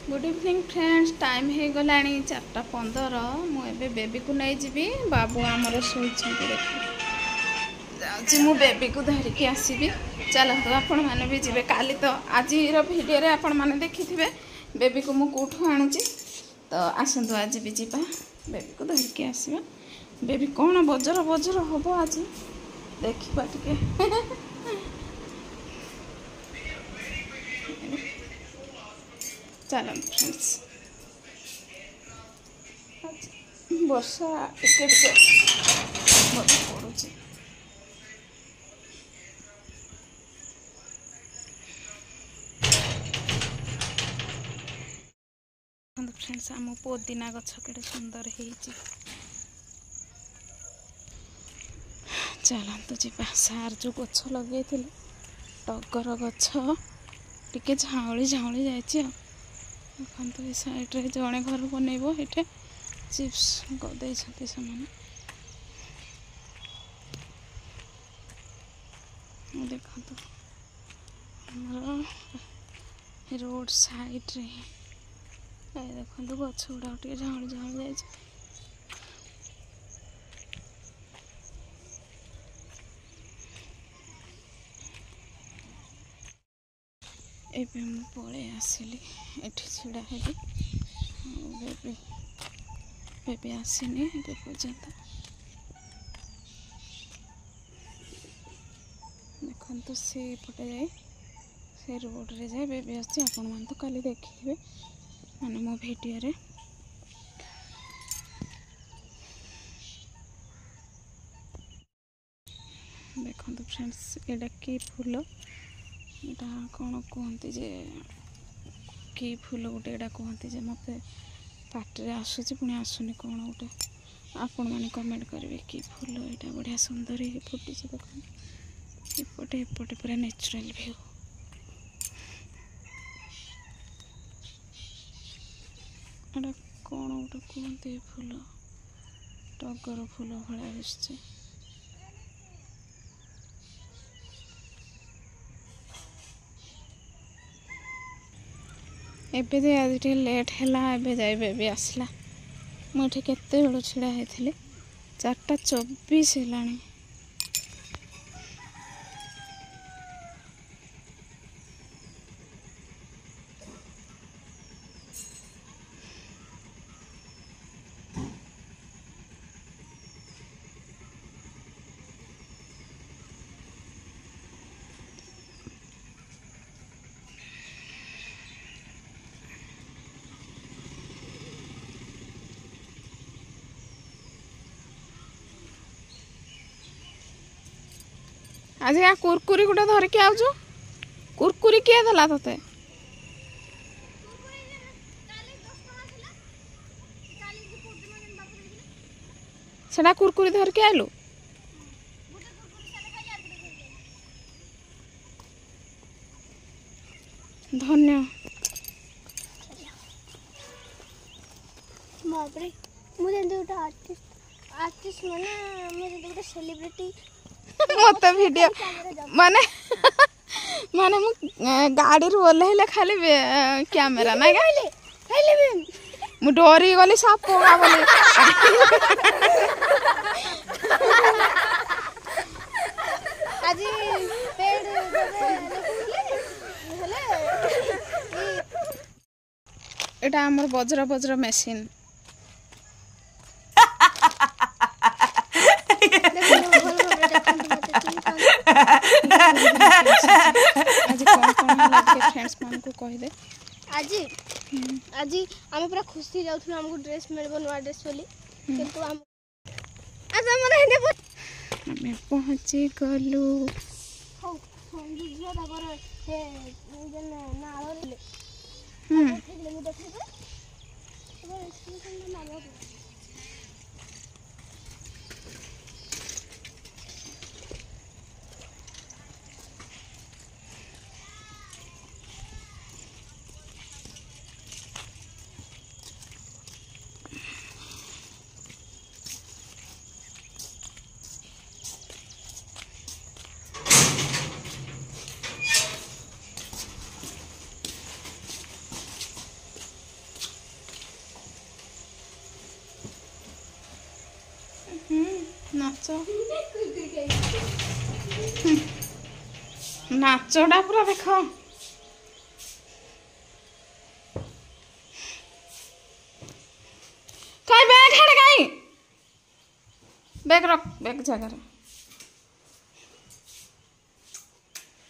Good evening friends time हो गला 4:15 मुझे बेबी को नहीं जी बाबू आमर शोची देखिए मु बेबी को धरिकी आसबि चलते आपण मैंने भी जी काली तो आज भिडियो आपण मैंने देखी थे बेबी को मु कौटू आणुची तो आसतु आज भी जी बेबी को धरिकी आसवा बेबी कौन बजर बजर हम आज देखा टे चलो फ्रेंड्स वर्षा टिके पड़ुची फ्रेंड्स आम पुदीना गछ केड़े सुंदर है चलतु जा सार जो गछ लगे टगर गछ टिके झाऊली झाऊली जाइए देखो ये साइड रे जड़े घर बनइब ये चिप्स गदे से देखो रोड साइड रे देखो गछ गुड़ा टे झाऊली झाऊली जाइए एबे मु पळे आसिली एठी छिड़ा हेली बेबी बेबी आसीनी एबे पर्यंत देखो से पटे जाए से रोड रे जाए बेबी आसी आपण मान तो काली देखिबे माने मो वीडियो रे देखो फ्रेंड्स एडा की फूल एटा कौन कहते जे कि फूल गोटे एटा कहते जे मत पाटे आसूची पुणी आसुनी कौन गोटे आपण मैंने कमेंट करेंगे कि फूल एटा बढ़िया सुंदर ही फुटी देखो एपटे एपटे पूरा नेचुरल व्यू एटा कौन गोटे कहते फूल टगर फूल भाया दिशे एबे दे आज टे लेट हैला एबे जाई बेबी आसला मुझे केते बेलू छिड़ा होती 4:24 हेलानी आज यहाँ कुरकुरी गोटे धरिकी आउछु कुरकुरी किए देला तते सेना कुरकुरी धरिकी आइलु धन्य बापरे मुझे गोटे आर्टिस्ट माने मुझे गोटे सेलिब्रिटी मत वीडियो माने माने मु गाड़ी रू ओल्ले खाली कैमरा ना गाइले मु डरी गली साप पोगा बोली आज पेड़ एटा हमर बज्र बज्र मशीन फ्रेंड्स मान को कह दे आज आज हम पूरा खुशी जाउथु हमको ड्रेस मिलबो नवा ड्रेस बोली किंतु हम आज हमर हेने हमें पहुंची गलु हो जो दागर हे जन नालो ले ले देखबे तो स्टेशन नालो नाच नाचटा पूरा देख कहीं बैग हाड़े कहीं बैग रख बैग जगह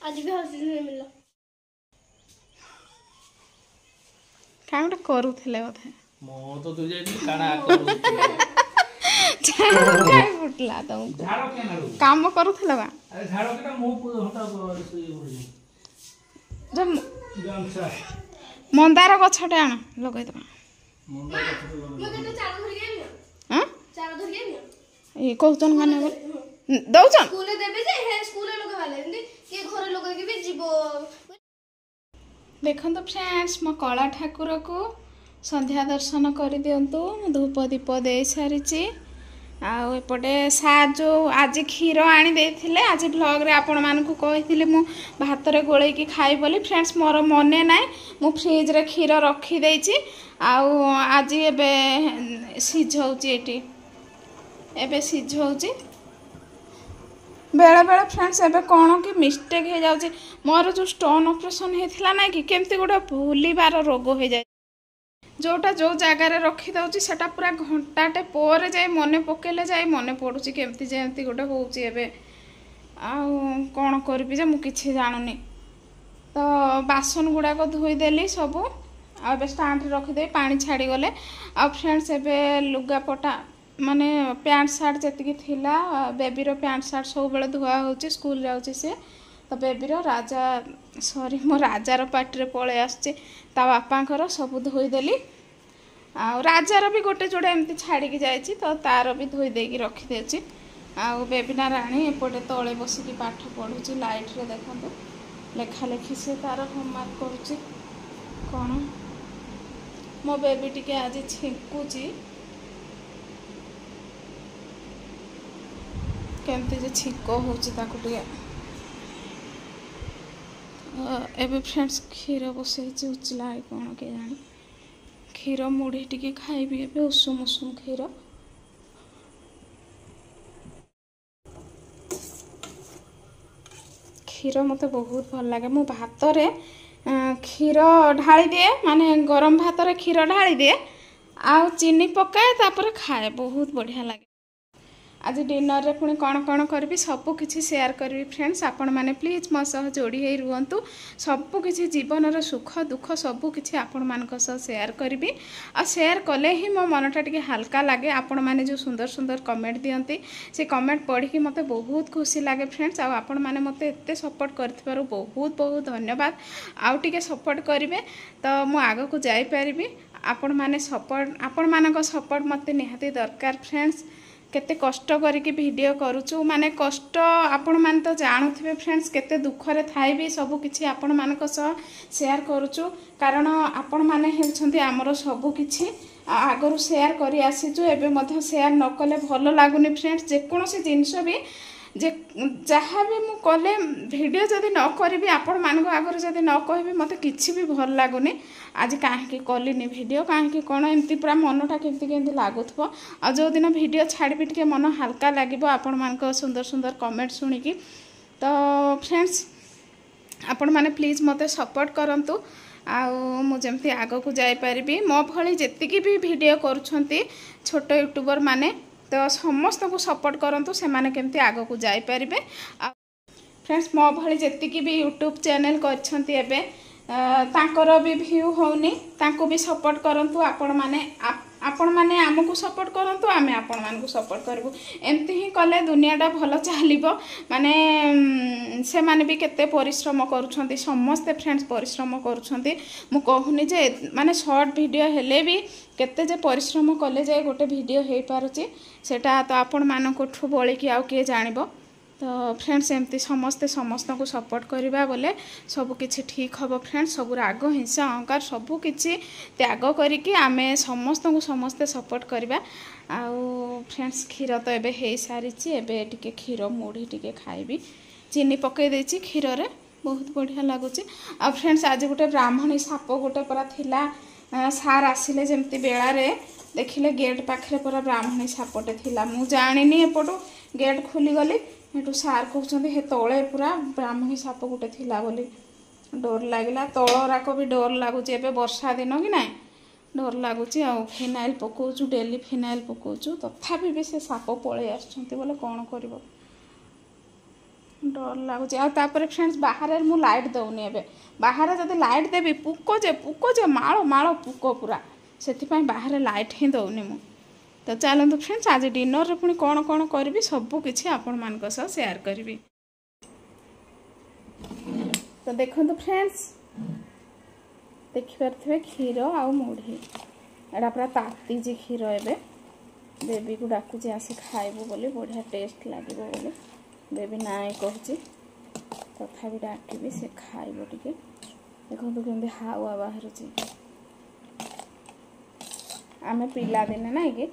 आज भी हसी नहीं मिला क्या गोटे करूले बोधे मो तो तुझे काना करू फुटला तुमको झाड़ो के नाडू काम करूले बा अरे झाड़ो के ना मुंह पूरा हटा जब गामछा मंदार गछटे आण लगेदबा मुंडा के मैं कहते चार धर गया नहीं हाँ चार धर गया नहीं ये कहचन माने दौचन स्कूल देबे जे हे स्कूल लोग वाले एंदी के घर लोग के भी जीवो देखो फ्रेंड्स मो कला ठाकुर को संध्या दर्शन कर दिंतु धूप दीप दे सारी आपटे सार जो आज क्षीर आनी देथिले आज ब्लॉग रे आपण मानकु कहिथिले मु भात रे गोळे की खाई बोली फ्रेंड्स मोर मने नाय मु फ्रिज रे क्षीर रखी देछि आउ आज एबे सिझौची एटी एबे सिझौची बेले बेले फ्रेंड्स एबे कौन कि मिस्टेक हो जाउची मोर जो स्टोन ऑपरेशन हेथिला ना कि केमती गोटे भूलिबार रोग हो जाए जोटा जो जगार रखी दउची सेटा पूरा घंटाटे पर जाए मने पकेले जाए मने पड़ुची केमती जेमती गोटे होउची एबे आ कौन करबी जे मु किछि जानुनी तो बासन गुड़ा को धोई देली सब आ स्टांड रखी दे पानी छाड़ी गले आ फ्रेंड्स एबे लुगा पटा माने पैंट सार्ट जी थिला बेबीर पैंट सार्ट सब बेले धुआ होची स्कूल जाउची से तो बेबीर राजा सॉरी मो राजार पार्टी पळे आसचे ता बापांकर सब धोई देली आ राजार भी गोटे जोड़े एमती छाड़ी जाइए तो तार भी धोई देकी रखी देछि आ बेबीना राणी एपटे तले बसिकी पाठ पढ़ुची लाइट रे देखंतु लेखा लेखी से तार होमवर्क करुची कौन मो बेबी टिके आज छिंकुची केमती जे छिंक होची ताकु टिके एबे फ्रेंड्स क्षीर बसैछि उचला कौन के जानी क्षीर मुढ़ी टिके खाइबी एबे उषुम उषुम क्षीर क्षीर मते बहुत भल लगे मु भात रे क्षीर ढाली दिए माने गरम भात रे क्षीर ढाली दिए आ चीनी पकाए तापर खाए बहुत बढ़िया लगे आज डिनर रे पुणी कौन कौन करी सबू किसी शेयर करी फ्रेंड्स आपण मैंने प्लीज मो सह जोड़ी हो रुहतु सबू किसी जीवन सुख दुख सबू किसी आपण मान शेयर करी आ शेयर कले ही मो मनटा टिके हल्का लगे आपण मैंने जो सुंदर सुंदर कमेंट दियंती से कमेंट पढ़ी मते बहुत खुशी लगे फ्रेंड्स आपण मैंने मते एते सपोर्ट करथिबारु बहुत बहुत धन्यवाद आउ टिके सपोर्ट करिवे तो मु आगो को जाई परिबी आपण माने सपोर्ट आपण मानक सपोर्ट मते निहाती दरकार फ्रेंड्स केते कष्ट करिके वीडियो करूचु माने कष्ट आपण मान तो जानुथिबे फ्रेंड्स केते दुख रे थाई भी सब किछि आपण मानक सह शेयर करूचु कारण आपण माने हेउछंती हमरो सब किछि आगरु शेयर करी आसीचु एबे मध्य शेयर न कले भलो लागुनी फ्रेंड्स जे कोनोसी जिंस भी जे जहाँ भी मु कले वीडियो जदि न करी आपण मानक आगर जदि न कहबी मते किछि भी भल लागुनी आज कहीं कलिनी वीडियो कहीं कौन एमती पूरा मनटा केमती केमती लगुथबो आ जो दिन वीडियो छाड़बी टिके मन हल्का लागिबो आपण मानक सुंदर सुंदर कमेंट सुनिकी तो फ्रेंड्स आपण माने प्लीज मते सपोर्ट करंतु मु जमती आगो को जाई परिबी मो भली जेतिकी भी वीडियो करूछंती छोट यूट्यूबर माने तो समस्त को सपोर्ट करंतु से माने केमती आगो को जाई परिबे फ्रेंड्स मो भली जेतिकी भी यूट्यूब चैनल करछंती एबे तांकर भी व्यू होनी तांको भी सपोर्ट करंतु आपण माने आमको सपोर्ट करंतु आमे आपण मान को सपोर्ट करबो एमती ही कले दुनियाटा भलो चलिबो माने से माने भी केते परिश्रम करूछंती समस्त फ्रेंड्स परिश्रम करूछंती मु कहूनी जे माने शॉर्ट वीडियो हेले भी केते जे परिश्रम कले जे गोटे वीडियो हे पारुची सेटा तो आपण मानको ठु बोली कि आउ के जानिबो तो फ्रेंड्स एमती समस्ते समस्त को सपोर्ट करवा बोले सबकि ठीक हम फ्रेंड्स सब राग हिंसा अहंकार सबकि त्याग करिकी आमे समस्त को समस्ते सपोर्ट करवा आउ फ्रेंड्स क्षीर तो एबे हो सारी एबे टिके क्षीर मुढ़ी टिके खाइबी चीनी पकई देछि क्षीर रे बहुत बढ़िया लगुच आ फ्रेंड्स आज गोटे ब्राह्मणी साप गोटे परा थिला सार आसिले जमती बेलारे देखिले गेट पाखे पूरा ब्राह्मणी सापटे थिला मु जानिनी एपटू गेट खोली गली हेटू सार कहते हे तले पूरा ब्राह्मणी साप गोटे थिला बोली डर लगिला तलराक भी डर लगुच ए वर्षा दिन कि ना डर लगुच फिनाइल पकाचु डेली फिनाइल पकाचु तथापि भी से साप पलि आसुँच बोले कौन कर डर लगुच आपर फ्रेंड्स बाहर मु लाइट दौनी ए बाहर जब लाइट देवी पुक जे माड़ माड़ पुक पूरा से बाहर लाइट ही दौनी मु तो चलते फ्रेंड्स आज डिनर रे पुणी कौन कौन करी सबू किसी आपण मान शेयर करी तो देखो फ्रेंड्स देखिपे क्षीर आ मुढ़ी एटा पूरा ताती क्षीर एबे बेबी को डाकुची आसी खाइबू बोली बढ़िया टेस्ट लगे बोली बेबी नाई कहूँ तथापि डाकिबी से खाइब टिके देखो केमती हावा बाहर आमे पिला दिने ना कि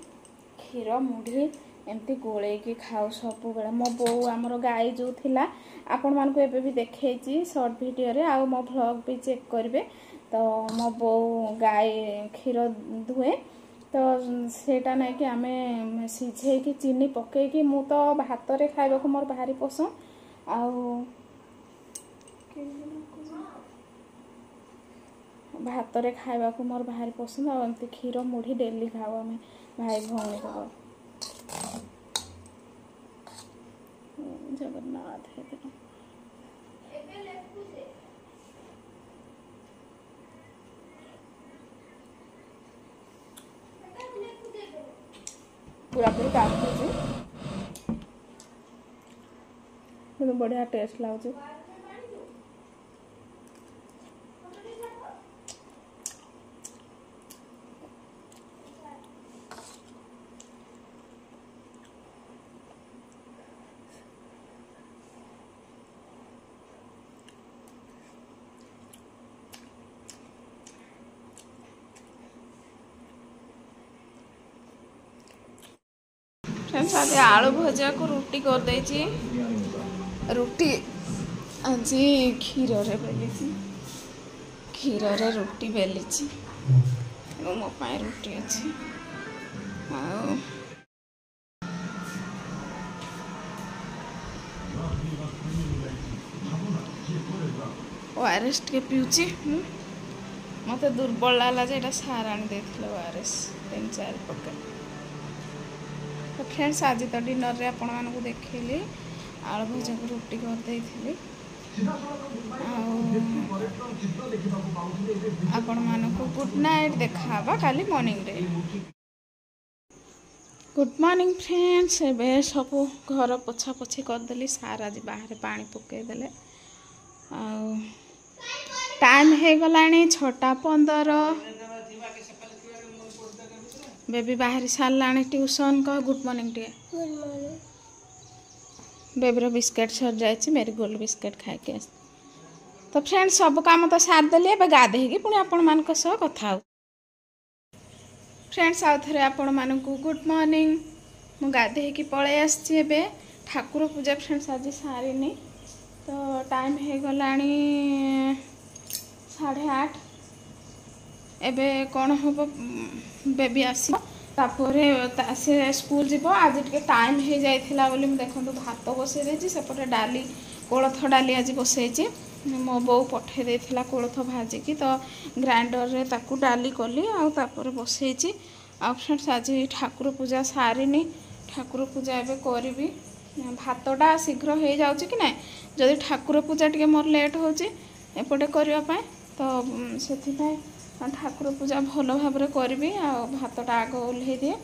क्षीर मुढ़ी एमती गोलैकी खाऊ सब बेले मो बो आमर गाई जो थिला आपण मानक एबे भी देखैची शॉर्ट वीडियो रे आ मो व्लॉग भी चेक करिवे तो मो बो गाई क्षीर दुहे तो सेटा नहीं कि आमे सिझे कि चीनी पके कि मु तो भात रे खाइबा को मोर भारी पसंद आ भात रे खाइबा को मोर भारी पसंद आ एमती क्षीर मुढ़ी डेली खाओ आमे भाई भौणी को जगन्नाथ है पूरा पूरी तो बढ़िया टेस्ट लगुच फ्रेंड्स आज आलू भजा को रुटी कर देची रुटी आज क्षीर रे बेली क्षीर रे रुटी बेली मो पाए रुटी अच्छी ओआरएस टे पीऊची मत दुर्बल लागला जे सार आनी देथिले ओआरएस 3-4 पकेट तो फ्रेंड्स आज तो डिनर रे आपण मानक देखली आलू भजा को रुटी कर देइथिली आपण मानक गुड नाइट देखाबा काली मॉर्निंग रे गुड मॉर्निंग फ्रेंड्स एबे सब घर पोछा पोछी कर देली सार आज बाहर पानी पके देले टाइम हे गलानी 6:15 बेबी बाहर सारे ट्यूशन कह गुड मॉर्निंग टे बेबीर बिस्किट सर जाए मेरी गोल्ड बिस्किट खाई तो फ्रेंड्स सब काम तो सार देली गाधे पुणी आपण मान कथा फ्रेंड्स आउ थे आपण मानक गुड मॉर्निंग मु गाधे पलि आसी ठाकुर पूजा फ्रेंड्स आज सारिनी तो टाइम हे गलानी 8:30 एबे कौन हम बेबी आसी से स्कूल जीव आज टे टाइम हो जाइला बोली देखो भात बसई देती सेपटे डाली कोलथ डाली आज बसई मो बो पठे देथिला कोलथ भाजिकी तो ग्राइंडर रे ताकू डाली कली आपर बसई आ फ्रेंड्स आज ठाकुर पूजा सारिनी ठाकुर पूजा एबे करी भातटा शीघ्र हो जाऊँ कि ना जदि ठाकुर पूजा टे मोर लेट होपटे करने तो से ठाकुर पूजा भल भाव करी भातटा आग ओल्हे दिए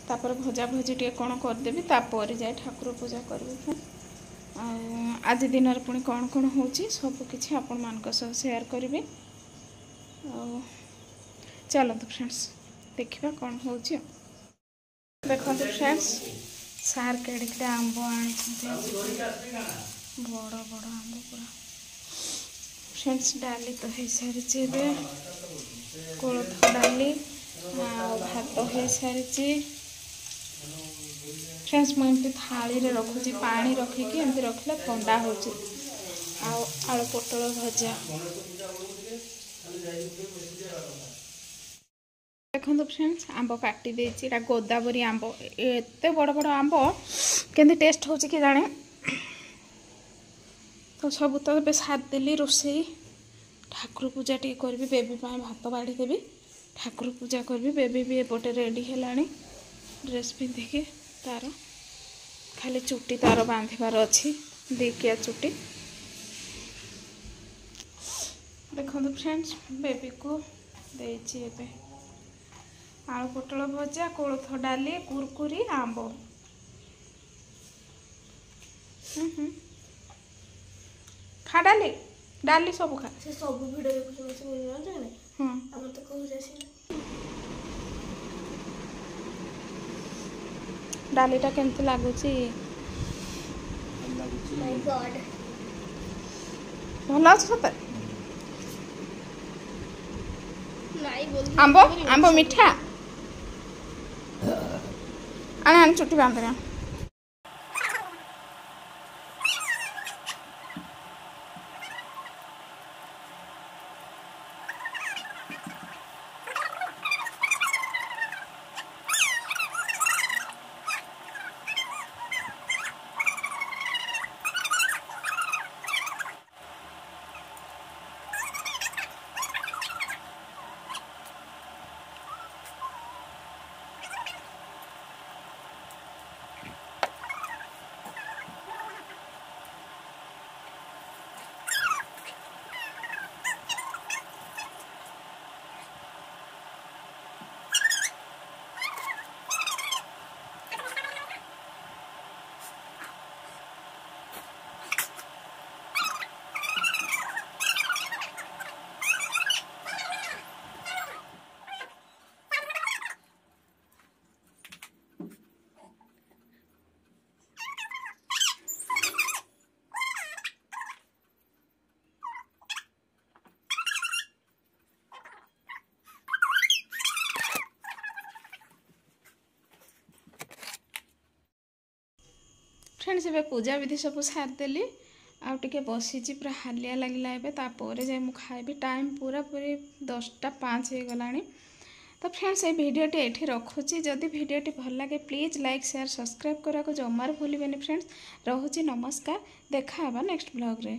तापर भजा भजी टे कौन करदेवी तापर जाए ठाकुर पूजा करी आज दिन पुणी कौन कौन हो सबकि आपण मान शेयर करी चलते फ्रेंड्स देखा कौन हो देखो फ्रेंड्स सार केड़े आंब आनी बड़ बड़ आंब पूरा फ्रेंड्स डाली तो हो सारी कोलथ डाली भात हो सारी फ्रेंड्स मुझे थाली रे रखुची पानी रखिकी एमती रखले ठंडा हो आलू पोटल भजा ଦେଖନ୍ତୁ ଫ୍ରେଣ୍ଡସ୍ ଆମ୍ବ କାଟି ଦେଇଛି। ଏଇଟା ଗୋଦାବରୀ ଆମ୍ବ, ଏତେ ବଡ଼ ବଡ଼ ଆମ୍ବ କେମିତି ଟେଷ୍ଟ ହେଉଛି କି ଜାଣେ। ତ ସବୁ ତ ଏବେ ସାରିଦେଲି ରୋଷେଇ। ଠାକୁର ପୂଜା ଟିକେ କରିବି, ବେବି ପାଇଁ ଭାତ ବାଢ଼ିଦେବି, ଠାକୁର ପୂଜା କରିବି। ବେବି ବି ଏପଟେ ରେଡ଼ି ହେଲାଣି ଡ୍ରେସ୍ ପିନ୍ଧିକି। ତାର ଖାଲି ଚୁଟି ତାର ବାନ୍ଧିବାର ଅଛି, ଦିକିଆ ଚୁଟି। ଦେଖନ୍ତୁ ଫ୍ରେଣ୍ଡସ୍ ବେବିକୁ ଦେଇଛି ଏବେ ଆଳୁ ପୋଟଳ ଭଜା, କୋଳଥ ଡାଲି, କୁରକୁରି, ଆମ୍ବ। ଖା ଡାଲି ଡାଲି ସବୁ ଖା। ସେ ସବୁ ଭିଡ଼ିଓ ଦେଖୁଛନ୍ତି ହଁ ଆମର ତ କହୁଛି ଆସି ଡାଲିଟା କେମିତି ଲାଗୁଛି? ମାଇ ଗଡ୍ ଭଲ ଅଛି ସତରେ? ନାଇଁ ବୋଲ ଆମ୍ବ ଆମ୍ବ ମିଠା। ଆଣେ ଆଣେ ଚୁଟି ବାନ୍ଧିବା। फ्रेंड्स ଏବେ ପୂଜା ବିଧି ସବୁ ସାରିଦେଲି, ଆଉ ଟିକେ ବସିଛି, ପୁରା ହାଲିଆ ଲାଗିଲା ଏବେ। ତାପରେ ଯାଇ ମୁଁ ଖାଇବି। ଟାଇମ୍ ପୁରାପୁରି 10:05 ହେଇଗଲାଣି। ତ ଫ୍ରେଣ୍ଡସ୍ এই ଭିଡ଼ିଓଟି ଏଠି ରଖୁଛି। ଯଦି ଭିଡ଼ିଓଟି ଭଲ ଲାଗେ ପ୍ଲିଜ୍ ଲାଇକ୍ ସେୟାର ସବସ୍କ୍ରାଇବ୍ କରିବାକୁ ଜମାରୁ ଭୁଲିବେନି ଫ୍ରେଣ୍ଡସ୍। ରହୁଛି, ନମସ୍କାର। ଦେଖା ହେବା ନେକ୍ସଟ ବ୍ଲଗ୍ରେ।